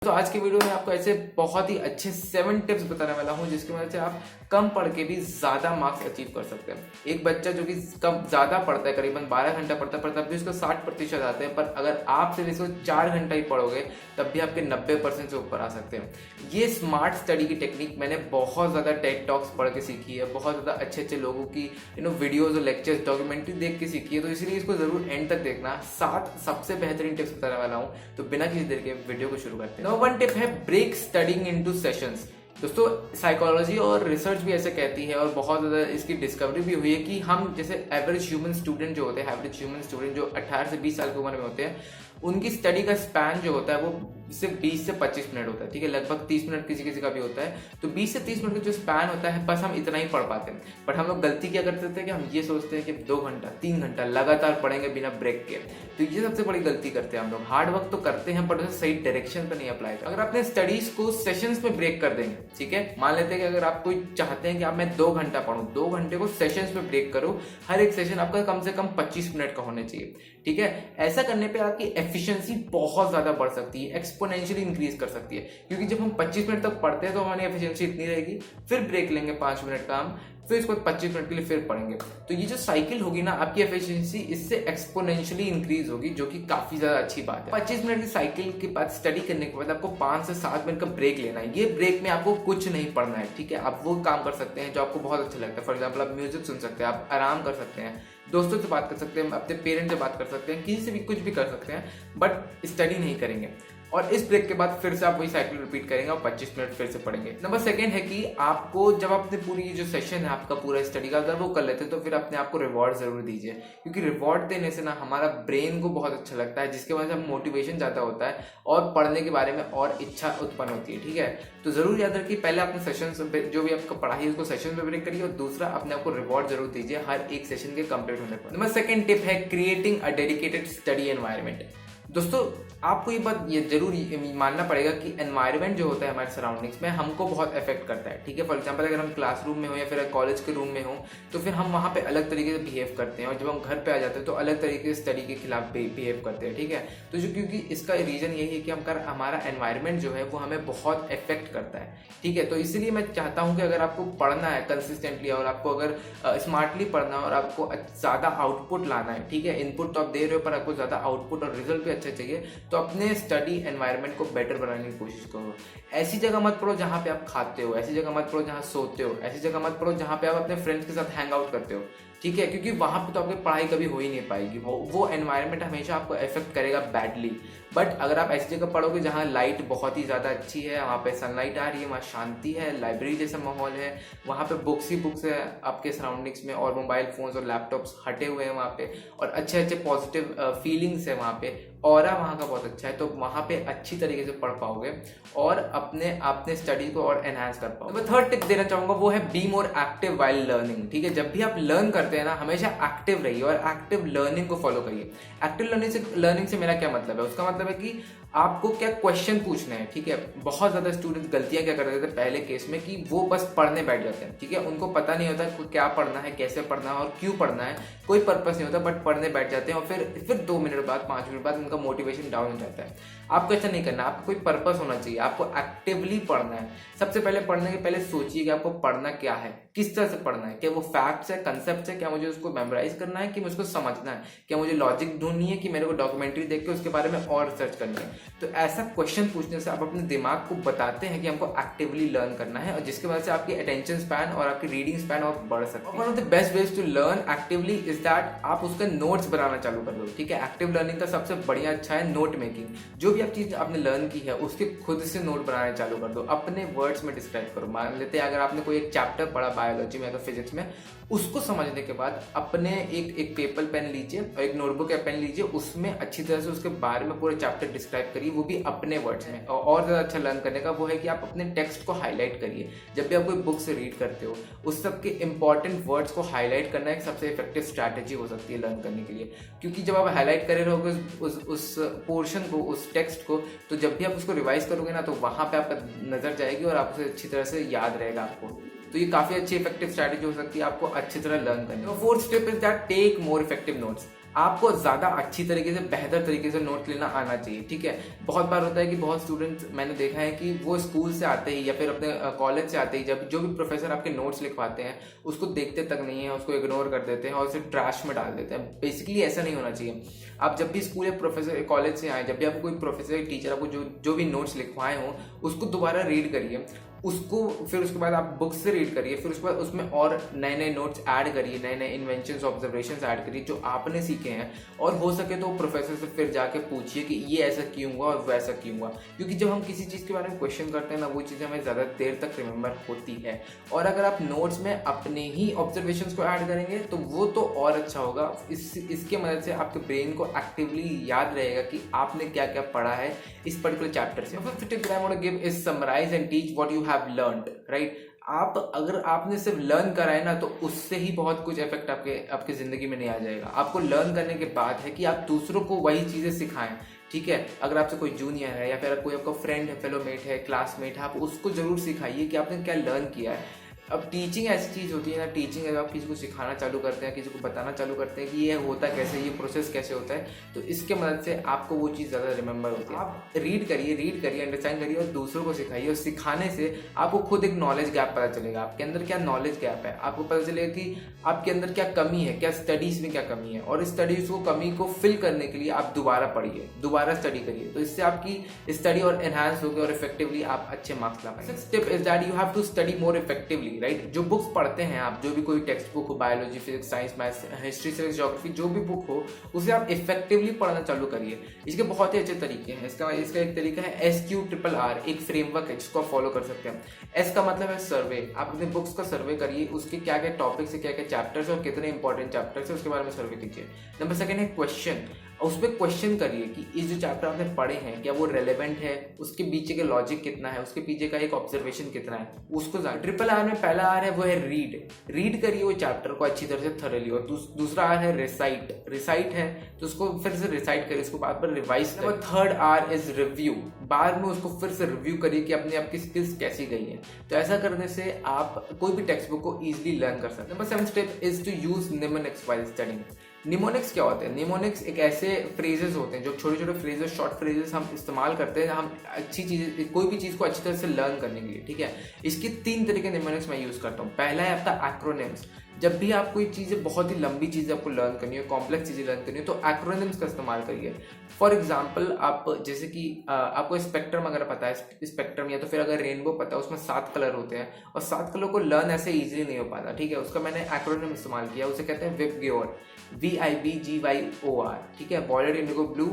तो आज की वीडियो में आपको ऐसे बहुत ही अच्छे 7 टिप्स बताने वाला हूं जिसकी वजह से आप कम पढ़ के भी ज़्यादा मार्क्स अचीव कर सकते हैं। एक बच्चा जो कि कम ज़्यादा पढ़ता है, करीबन 12 घंटा पढ़ता है, पर तब भी उसको 60% आते हैं। पर अगर आप सिर्फ इसको 4 घंटा ही पढ़ोगे तब भी आपके 90% से ऊपर आ सकते हैं। ये स्मार्ट स्टडी की टेक्निक मैंने बहुत ज़्यादा टेड टॉक्स पढ़ के सीखी है, बहुत ज़्यादा अच्छे अच्छे लोगों की वीडियोज़ और लेक्चर्स, डॉक्यूमेंट्री देख के सीखी है। तो इसलिए इसको ज़रूर एंड तक देखना। 7 सबसे बेहतरीन टिप्स बताने वाला हूँ, तो बिना किसी देर के वीडियो को शुरू करते हैं। नंबर 1 टिप है ब्रेक स्टडिंग इनटू सेशंस। दोस्तों, साइकोलॉजी और रिसर्च भी ऐसे कहती है और बहुत ज़्यादा इसकी डिस्कवरी भी हुई है कि हम जैसे एवरेज ह्यूमन स्टूडेंट जो होते हैं, एवरेज ह्यूमन स्टूडेंट जो 18 से 20 साल की उम्र में होते हैं, उनकी स्टडी का स्पैन जो होता है वो सिर्फ 20 से 25 मिनट होता है। ठीक है, लगभग 30 मिनट किसी किसी का भी होता है। तो 20 से 30 मिनट का जो स्पैन होता है, बस हम इतना ही पढ़ पाते हैं। बट हम लोग गलती क्या करते थे कि हम ये सोचते हैं कि 2 घंटा 3 घंटा लगातार पढ़ेंगे बिना ब्रेक के। तो ये सबसे बड़ी गलती करते हैं हम लोग। हार्ड वर्क तो करते हैं पर उसे सही डायरेक्शन पर नहीं अप्लाई करते। अगर अपने स्टडीज को सेशंस में ब्रेक कर देंगे, ठीक है, मान लेते हैं कि अगर आप कोई चाहते हैं कि आप मैं 2 घंटा पढ़ूं, 2 घंटे को सेशंस में ब्रेक करो। हर एक सेशन आपका कम से कम 25 मिनट का होना चाहिए। ठीक है, ऐसा करने पे आपकी एफिशिएंसी बहुत ज्यादा बढ़ सकती है, एक्सपोनेंशियली इंक्रीज कर सकती है। क्योंकि जब हम 25 मिनट तक पढ़ते हैं तो हमारी एफिशिएंसी इतनी रहेगी, फिर ब्रेक लेंगे 5 मिनट का हम, फिर इसको 25 मिनट के लिए फिर पढ़ेंगे। तो ये जो साइकिल होगी ना, आपकी एफिशिएंसी इससे एक्सपोनेंशियली इंक्रीज होगी, जो कि काफी ज्यादा अच्छी बात है। 25 मिनट की साइकिल के बाद स्टडी करने के बाद आपको 5 से 7 मिनट का ब्रेक लेना है। ये ब्रेक में आपको कुछ नहीं पढ़ना है। ठीक है, आप वो काम कर सकते हैं जो आपको बहुत अच्छा लगता है। फॉर एग्जाम्पल, आप म्यूजिक सुन सकते हैं, आप आराम कर सकते हैं, दोस्तों से बात कर सकते हैं, अपने पेरेंट्स से बात कर सकते हैं, किसी से भी कुछ भी कर सकते हैं, बट स्टडी नहीं करेंगे। और इस ब्रेक के बाद फिर से आप वही साइकिल रिपीट करेंगे और 25 मिनट फिर से पढ़ेंगे। नंबर 2 है कि आपको जब अपने पूरी जो सेशन है आपका पूरा स्टडी का, अगर वो कर लेते हैं तो फिर अपने आप को रिवॉर्ड जरूर दीजिए। क्योंकि रिवॉर्ड देने से ना हमारा ब्रेन को बहुत अच्छा लगता है, जिसके वजह से हम मोटिवेशन ज़्यादा होता है और पढ़ने के बारे में और इच्छा उत्पन्न होती है। ठीक है, तो जरूर याद रखिए, पहले अपने सेशन जो भी आपका पढ़ाई है उसको सेशन में ब्रेक करिए, और दूसरा अपने आप को रिवॉर्ड जरूर दीजिए हर एक सेशन के कंप्लीट होने पर। नंबर 2 टिप है creating a dedicated study environment. दोस्तों, आपको ये बात ये जरूर मानना पड़ेगा कि एनवायरनमेंट जो होता है हमारे सराउंडिंग्स में हमको बहुत अफेक्ट करता है। ठीक है, फॉर एग्जांपल, अगर हम क्लासरूम में हो या फिर कॉलेज के रूम में हो तो फिर हम वहाँ पे अलग तरीके से बिहेव करते हैं, और जब हम घर पे आ जाते हैं तो अलग तरीके से स्टडी के खिलाफ बिहेव करते हैं। ठीक है, तो जो क्योंकि इसका रीज़न यही है कि हमारा एनवायरनमेंट जो है वो हमें बहुत अफेक्ट करता है। ठीक है, तो इसलिए मैं चाहता हूँ कि अगर आपको पढ़ना है कंसिस्टेंटली और आपको अगर स्मार्टली पढ़ना है और आपको ज़्यादा आउटपुट लाना है, ठीक है, इनपुट तो आप दे रहे हो पर आपको ज़्यादा आउटपुट और रिजल्ट भी अच्छा चाहिए, तो अपने स्टडी एनवायरनमेंट को बेटर बनाने की कोशिश करो। ऐसी जगह मत पढ़ो जहाँ पे आप खाते हो, ऐसी जगह मत पढ़ो जहाँ सोते हो, ऐसी जगह मत पढ़ो जहाँ पे आप अपने फ्रेंड्स के साथ हैंग आउट करते हो। ठीक है, क्योंकि वहाँ पे तो आपकी पढ़ाई कभी हो ही नहीं पाएगी। वो एनवायरनमेंट हमेशा आपको इफेक्ट करेगा बैडली। बट अगर आप ऐसी जगह पढ़ोगे जहाँ लाइट बहुत ही ज़्यादा अच्छी है, वहाँ पे सनलाइट आ रही है, वहाँ शांति है, लाइब्रेरी जैसा माहौल है, वहाँ पे बुक्स ही बुक्स है आपके सराउंडिंग्स में, और मोबाइल फोन्स और लैपटॉप्स हटे हुए हैं वहाँ पे, और अच्छे अच्छे पॉजिटिव फीलिंग्स है वहाँ पे, ऑरा वहाँ का बहुत अच्छा है, तो वहाँ पे अच्छी तरीके से पढ़ पाओगे और अपने स्टडी को और एनहांस कर पाओगे। मैं 3rd टिप देना चाहूँगा, वो है be more active while learning. ठीक है, जब भी आप लर्न करते हैं ना, हमेशा एक्टिव रहिए और एक्टिव लर्निंग को फॉलो करिए। एक्टिव लर्निंग से मेरा क्या मतलब है? उसका मतलब है कि आपको क्या क्वेश्चन पूछने हैं। ठीक है, बहुत ज़्यादा स्टूडेंट्स गलतियाँ क्या करते थे पहले केस में कि वो बस पढ़ने बैठ जाते हैं। ठीक है, उनको पता नहीं होता कि क्या पढ़ना है, कैसे पढ़ना है और क्यों पढ़ना है, कोई पर्पस नहीं होता, बट पढ़ने बैठ जाते हैं और फिर 2 मिनट बाद 5 मिनट बाद उनका मोटिवेशन डाउन हो जाता है। आपको ऐसा नहीं करना, आपको कोई पर्पस होना चाहिए, आपको एक्टिवली पढ़ना है। सबसे पहले पढ़ने के पहले सोचिए कि आपको पढ़ना क्या है, किस तरह से पढ़ना है, क्या वो फैक्ट्स है, कंसेप्ट है, क्या मुझे उसको मेमोराइज करना है कि मुझे उसको समझना है, क्या मुझे लॉजिक ढूंढनी है कि मेरे को डॉक्यूमेंट्री देख के उसके बारे में और रिसर्च करनी है। तो ऐसा क्वेश्चन पूछने से आप अपने दिमाग को बताते हैं कि हमको एक्टिवली लर्न करना है, और जिसकी वजह से आपकी अटेंशन स्पैन और आपकी रीडिंग स्पैन और बढ़ सकती है। One of the best ways to learn actively is that आप उसका नोट्स बनाना चालू कर दो। ठीक है, एक्टिव लर्निंग का सबसे बढ़िया अच्छा है नोट मेकिंग। जो भी आप चीज आपने लर्न की है उसके खुद से नोट बनाने चालू कर दो, अपने वर्ड्स में डिस्क्राइब करो। मान लेते हैं अगर आपने कोई एक चैप्टर पढ़ा बायोलॉजी में या फिजिक्स में, उसको समझने के बाद अपने एक पेपर पेन लीजिए और एक नोटबुक या पेन लीजिए, उसमें अच्छी तरह से उसके बारे में पूरे चैप्टर डिस्क्राइब करिए, वो भी अपने वर्ड्स में। और ज़्यादा अच्छा लर्न करने का वो है कि आप अपने टेक्स्ट को हाईलाइट करिए। जब भी आप कोई बुक से रीड करते हो, उस सब के इंपॉर्टेंट वर्ड्स को हाईलाइट करना एक सबसे इफेक्टिव स्ट्रैटेजी हो सकती है लर्न करने के लिए। क्योंकि जब आप हाईलाइट करे रहोगे उस पोर्शन को, उस टेक्स्ट को, तो जब भी आप उसको रिवाइज करोगे ना, तो वहाँ पे आपका नजर जाएगी और आप उसे अच्छी तरह से याद रहेगा आपको। तो ये काफी अच्छी इफेक्टिव स्ट्रैटेजी हो सकती है आपको अच्छी तरह लर्न करने। 4th step is that take more effective notes. आपको ज़्यादा अच्छी तरीके से, बेहतर तरीके से नोट लेना आना चाहिए, ठीक है। बहुत बार होता है कि बहुत स्टूडेंट्स मैंने देखा है कि वो स्कूल से आते ही या फिर अपने कॉलेज से आते ही जब जो भी प्रोफेसर आपके नोट्स लिखवाते हैं उसको देखते तक नहीं है, उसको इग्नोर कर देते हैं और उसे ट्रैश में डाल देते हैं। बेसिकली ऐसा नहीं होना चाहिए। आप जब भी स्कूल या प्रोफेसर कॉलेज से आए, जब भी आपको कोई प्रोफेसर या टीचर आपको जो भी नोट्स लिखवाए हों उसको दोबारा रीड करिए, उसको फिर उसके बाद आप बुक से रीड करिए, फिर उसके बाद उसमें और नए नए नोट्स ऐड करिए, नए नए इन्वेंशंस ऑब्जर्वेशंस ऐड करिए जो आपने सीखे हैं। और हो सके तो प्रोफेसर से फिर जाके पूछिए कि ये ऐसा क्यों हुआ और वैसा क्यों हुआ, क्योंकि जब हम किसी चीज़ के बारे में क्वेश्चन करते हैं ना, वो चीज़ हमें ज़्यादा देर तक रिमेंबर होती है। और अगर आप नोट्स में अपने ही ऑब्जर्वेशंस को ऐड करेंगे तो वो तो और अच्छा होगा। इसके मदद से आपके ब्रेन को एक्टिवली याद रहेगा कि आपने क्या क्या पढ़ा है इस पर्टिकुलर चैप्टर से। First tip that I want to give is summarise and teach what you have learned, right. अगर आपने सिर्फ लर्न करा है ना तो उससे ही बहुत कुछ इफेक्ट आपके जिंदगी में नहीं आ जाएगा। आपको लर्न करने के बाद है कि आप दूसरों को वही चीजें सिखाएं, ठीक है। अगर आपसे कोई जूनियर है या फिर कोई आपका फ्रेंड है, फेलोमेट है, क्लासमेट है, आप उसको जरूर सिखाइए कि आपने क्या लर्न किया है। अब टीचिंग ऐसी चीज़ होती है ना, टीचिंग अगर आप किसी को सिखाना चालू करते हैं, किसी को बताना चालू करते हैं कि ये होता कैसे, ये प्रोसेस कैसे होता है, तो इसके मदद से आपको वो चीज़ ज़्यादा रिमेंबर होती है। आप रीड करिए, अंडरस्टैंड करिए और दूसरों को सिखाइए। और सिखाने से आपको खुद एक नॉलेज गैप पता चलेगा, आपके अंदर क्या नॉलेज गैप है, आपको पता चलेगा कि आपके अंदर क्या कमी है, क्या स्टडीज़ में क्या कमी है। और स्टडीज़ को कमी को फिल करने के लिए आप दोबारा पढ़िए, दोबारा स्टडी करिए, तो इससे आपकी स्टडी और एनहांस होगी और इफेक्टिवली आप अच्छे मार्क्स ला पाएंगे। Sixth tip is that you have to study more effectively, right. जो बुक्स पढ़ते हैं आप, जो भी कोई टेक्स्ट बुक हो, biology, physics, science, maths, history, civics, geography, जो भी बुक हो उसे आप इफेक्टिवली पढ़ना चालू करिए। इसके बहुत ही अच्छे तरीके हैं। इसका एक तरीका है SQRRR, एक फ्रेमवर्क है जिसको आप फॉलो कर सकते हैं। S का मतलब है सर्वे। आप अपने बुक्स का सर्वे करिए, उसके क्या क्या टॉपिक्स है, क्या क्या चैप्टर्स और कितने इंपॉर्टेंट चैप्टर्स है उसके बारे में सर्वे कीजिए। नंबर सेकंड है क्वेश्चन। उसमें क्वेश्चन करिए कि ये जो चैप्टर आपने पढ़े हैं क्या वो रेलेवेंट है, उसके पीछे का लॉजिक कितना है, उसके पीछे का एक ऑब्जर्वेशन कितना है, उसको RRR में पहला R है वो है रीड करिए वो चैप्टर को अच्छी तरह से थॉरली। और दूसरा R है रिसाइट है तो उसको फिर से रिसाइट करिए, उसको बाद पर रिवाइज करिए। थर्ड R इज रिव्यू, बाद में उसको फिर से रिव्यू करिए कि अपनी आपकी स्किल्स कैसी गई हैं। तो ऐसा करने से आप कोई भी टेक्स्ट बुक को ईजिली लर्न कर सकते हैं। Number 7 step is to use mnemonics while studying. Mnemonics क्या होते हैं? निमोनिक्स एक ऐसे फ्रेजेस होते हैं जो छोटे छोटे फ्रेजेस, शॉर्ट फ्रेजेस हम इस्तेमाल करते हैं हम अच्छी चीज़, कोई भी चीज़ को अच्छी तरह से लर्न करने के लिए, ठीक है। इसके 3 तरह के निमोनिक्स मैं यूज़ करता हूँ। पहला है आपका एक्रोनिम्स। जब भी आप कोई चीज़ें, बहुत ही लंबी चीज़ें आपको लर्न करनी है, कॉम्प्लेक्स चीज़ें लर्न करनी है, तो एक्रोनिम्स का इस्तेमाल करिए। फॉर एग्जाम्पल, आप जैसे कि आपको स्पेक्ट्रम अगर पता है, स्पेक्ट्रम या तो फिर अगर रेनबो पता है, उसमें 7 कलर होते हैं और 7 कलर को लर्न ऐसे ईजिली नहीं हो पाता, ठीक है। उसका मैंने एक्रोनिम इस्तेमाल किया, उसे कहते हैं WIBGYOR, VIBGYOR, ठीक है। Violet, indigo, blue,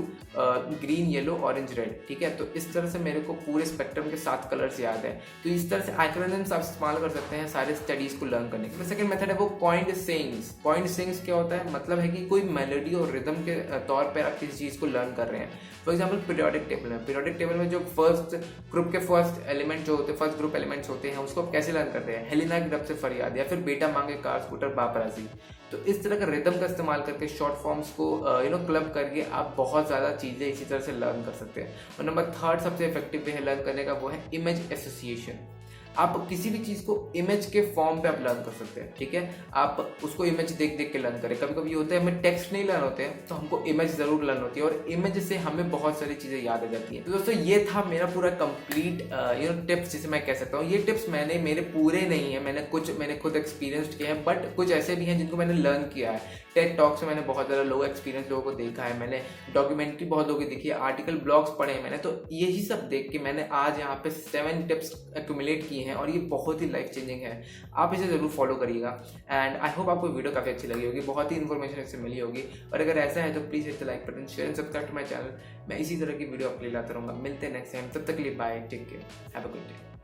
green, yellow, orange, red, ठीक है। तो इस तरह से मेरे को पूरे स्पेक्ट्रम के 7 कलर्स याद है। तो इस तरह से एक्रोनिम्स आप इस्तेमाल कर सकते हैं सारे स्टडीज को लर्न करने के लिए। सेकंड मेथड है वो पॉइंट सेइंग्स। पॉइंट सेइंग्स क्या होता है? मतलब है कि कोई मेलोडी और रिदम के तौर पर आप किसी चीज़ को लर्न कर रहे हैं। फॉर एग्जाम्पल पीरियोडिक टेबल में जो फर्स्ट ग्रुप के फर्स्ट एलिमेंट जो होते हैं, फर्स्ट ग्रुप एलिमेंट्स होते हैं, उसको आप कैसे लर्न करते हैं? हेलिना की रब से फरियाद, या फिर बेटा मांगे कार स्कूटर बाप राजी। तो इस तरह का रिदम का इस्तेमाल करके शॉर्ट फॉर्म्स को क्लब करके आप बहुत ज़्यादा चीज़ें इसी तरह से लर्न कर सकते हैं। और नंबर 3 सबसे इफेक्टिव वे है लर्न करने का, वो है इमेज एसोसिएशन। आप किसी भी चीज़ को इमेज के फॉर्म पे आप लर्न कर सकते हैं, ठीक है। आप उसको इमेज देख देख के लर्न करें। कभी कभी होता है हमें टेक्स्ट नहीं लर्न होते हैं तो हमको इमेज ज़रूर लर्न होती है और इमेज से हमें बहुत सारी चीज़ें याद आ जाती हैं। तो दोस्तों ये था मेरा पूरा कंप्लीट टिप्स जिसे मैं कह सकता हूँ। ये टिप्स मेरे पूरे नहीं है, मैंने खुद एक्सपीरियंस किए हैं, बट कुछ ऐसे भी हैं जिनको मैंने लर्न किया है। टेड टॉक्स में मैंने बहुत ज़्यादा लोग एक्सपीरियंस लोगों को देखा है, मैंने डॉक्यूमेंट्री बहुत लोगों की देखी है, आर्टिकल ब्लॉग्स पढ़े हैं मैंने। तो यही सब देख के मैंने आज यहाँ पे 7 टिप्स एक्यूमुलेट किए हैं और ये बहुत ही लाइफ चेंजिंग है। आप इसे ज़रूर फॉलो करिएगा एंड आई होप आपको वीडियो काफ़ी अच्छी लगी होगी, बहुत ही इन्फॉर्मेशन इससे मिली होगी। और अगर ऐसा है तो please hit the like button, share and subscribe to my channel. मैं इसी तरह की वीडियो आपके लिए लाता रहूँगा। मिलते हैं नेक्स्ट टाइम, तब तक के लिए bye, take care, have a good day.